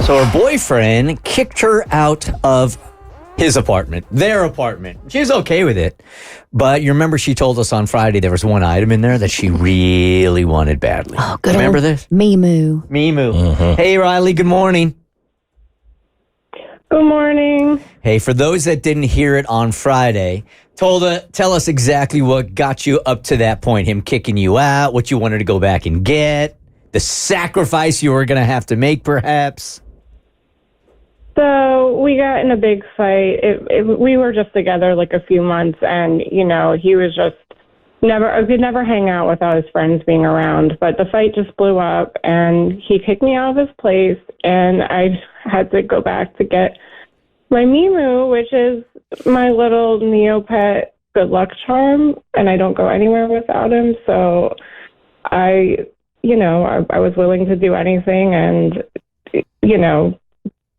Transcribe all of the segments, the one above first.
So her boyfriend kicked her out of his apartment, their apartment. She was okay with it. But you remember she told us on Friday there was one item in there that she really wanted badly. Oh, good. Remember this? Mimu. Mimu. Hey, Riley, good morning. Good morning. Hey, for those that didn't hear it on Friday, tell us exactly what got you up to that point. Him kicking you out, what you wanted to go back and get, the sacrifice you were going to have to make, perhaps. So we got in a big fight. We were just together like a few months, and he was just I could never hang out without his friends being around. But the fight just blew up, and he kicked me out of his place, and I had to go back to get my Mimu, which is my little Neopet good luck charm, and I don't go anywhere without him. So I was willing to do anything, and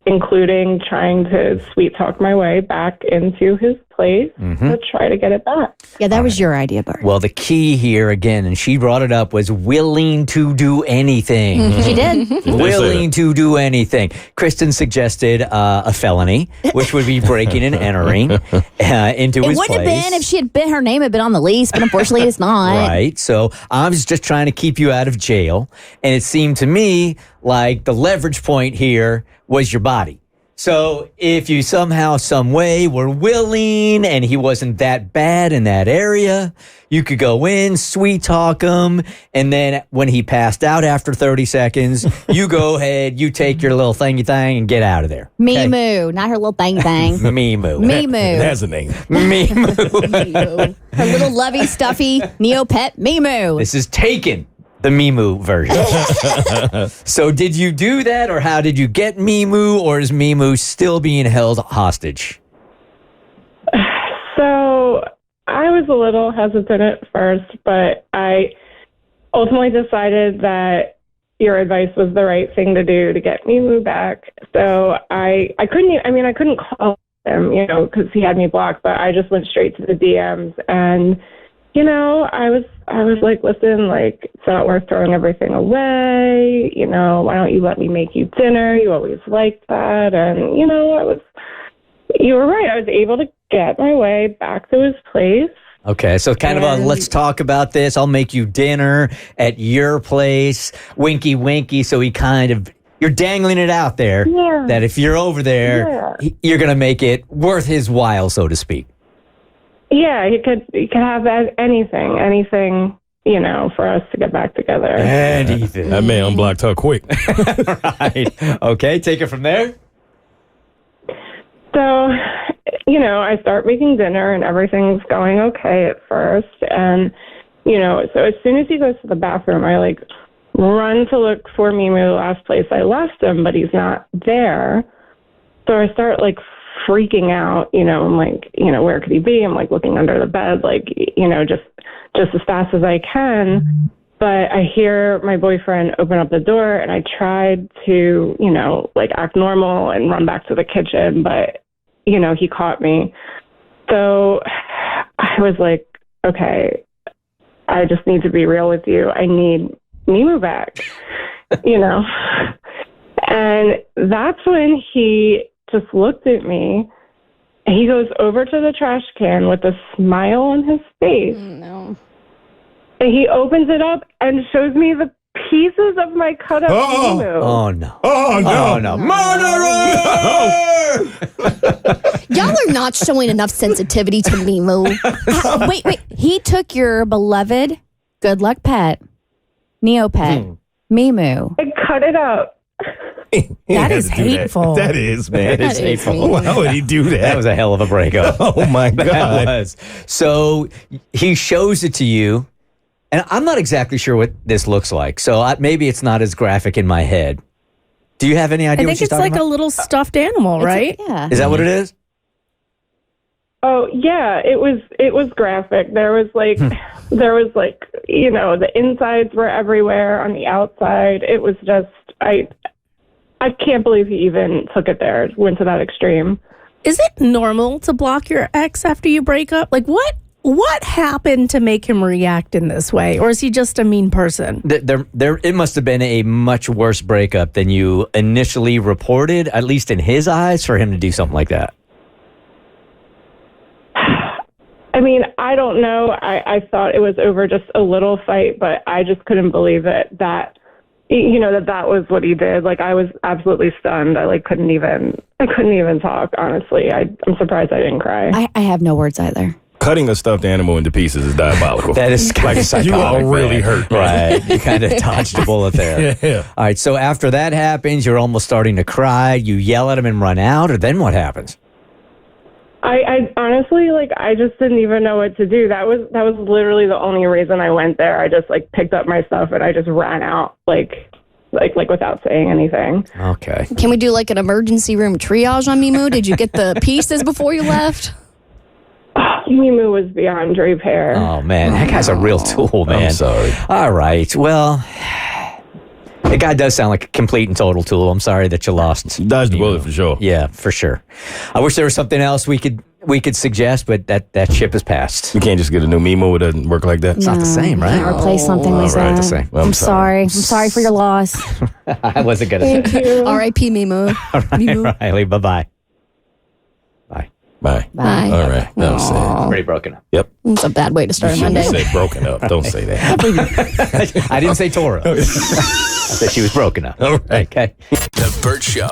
including trying to sweet talk my way back into his place to try to get it back. Yeah, that was your idea, Bert. Well, the key here, again, and she brought it up, was willing to do anything. She did. Willing to do anything. Kristen suggested a felony, which would be breaking and entering into his place. It would have been if she had been, her name had been on the lease, but unfortunately it's not. Right. So I was just trying to keep you out of jail. And it seemed to me like the leverage point here was your body. So if you somehow, some way were willing and he wasn't that bad in that area, you could go in, sweet talk him, and then when he passed out after 30 seconds, you go ahead, you take your little thingy thing and get out of there. Okay? Mimu, not her little bang bang. Mimu. Mimu. That's a name. Mimu. Mimu. Her little lovey, stuffy Neopet Mimu. This is Taken, the Mimu version. So did you do that, or how did you get Mimu, or is Mimu still being held hostage? So I was a little hesitant at first, but I ultimately decided that your advice was the right thing to do to get Mimu back. So I couldn't call him, because he had me blocked, but I just went straight to the DMs, and I was like, listen, like, it's not worth throwing everything away. Why don't you let me make you dinner? You always liked that. And, you were right. I was able to get my way back to his place. Okay, so kind of a let's talk about this. I'll make you dinner at your place. Winky, winky. So you're dangling it out there that if you're over there, you're going to make it worth his while, so to speak. Yeah, you could have anything, for us to get back together. Anything. That man unblocked her quick. Right. Okay, take it from there. So, I start making dinner and everything's going okay at first. And, so as soon as he goes to the bathroom, I run to look for Mimu, the last place I left him, but he's not there. So I start freaking out, I'm like, where could he be? I'm looking under the bed, just as fast as I can. But I hear my boyfriend open up the door, and I tried to, act normal and run back to the kitchen, but, he caught me. So I was like, okay, I just need to be real with you. I need Mimu back, And that's when he just looked at me. He goes over to the trash can with a smile on his face. No. And he opens it up and shows me the pieces of my cut up Mimu. Oh, no. Oh, no. Oh, no. Murderer! Y'all are not showing enough sensitivity to Mimu. Wait. He took your beloved good luck pet, Neopet, Mimu. I cut it up. That is hateful. That is, man. That is hateful. Why would he do that? That was a hell of a breakup. Oh, my God. That was. So he shows it to you, and I'm not exactly sure what this looks like, so maybe it's not as graphic in my head. Do you have any idea I what think she's it's talking like about? a little stuffed animal, right? Yeah. Is that what it is? Oh yeah, it was graphic. There was the insides were everywhere on the outside. It was just I can't believe he even took it there. Went to that extreme. Is it normal to block your ex after you break up? What what happened to make him react in this way? Or is he just a mean person? It must have been a much worse breakup than you initially reported, at least in his eyes, for him to do something like that. I mean, I don't know. I thought it was over just a little fight, but I just couldn't believe it that was what he did. Like, I was absolutely stunned. I couldn't even talk, honestly. I'm surprised I didn't cry. I have no words either. Cutting a stuffed animal into pieces is diabolical. That is kind of psychotic. You are really hurt. Right. You kind of dodged a bullet there. Yeah. All right. So after that happens, you're almost starting to cry. You yell at him and run out, or then what happens? I honestly, I just didn't even know what to do. That was literally the only reason I went there. I just picked up my stuff and I just ran out without saying anything. Okay. Can we do an emergency room triage on Mimu? Did you get the pieces before you left? Mimu was beyond repair. Oh, man. That guy's a real tool, man. I'm sorry. All right. Well, the guy does sound like a complete and total tool. I'm sorry that you lost. You dodged the bullet for sure. Yeah, for sure. I wish there was something else we could suggest, but that ship has passed. You can't just get a new Mimu. It doesn't work like that. It's not the same, right? Can't replace something like Right, that. the same. Well, I'm sorry. I'm sorry for your loss. I wasn't going to say. Thank you. R.I.P. Mimu. All right, Riley. Bye-bye. Bye. Bye. Bye. All right. That was sad. Pretty broken up. Yep. It's a bad way to start a You Monday. say broken up. Don't say that. I didn't say Toro. I said she was broken up. All right. Okay. The Bert Show.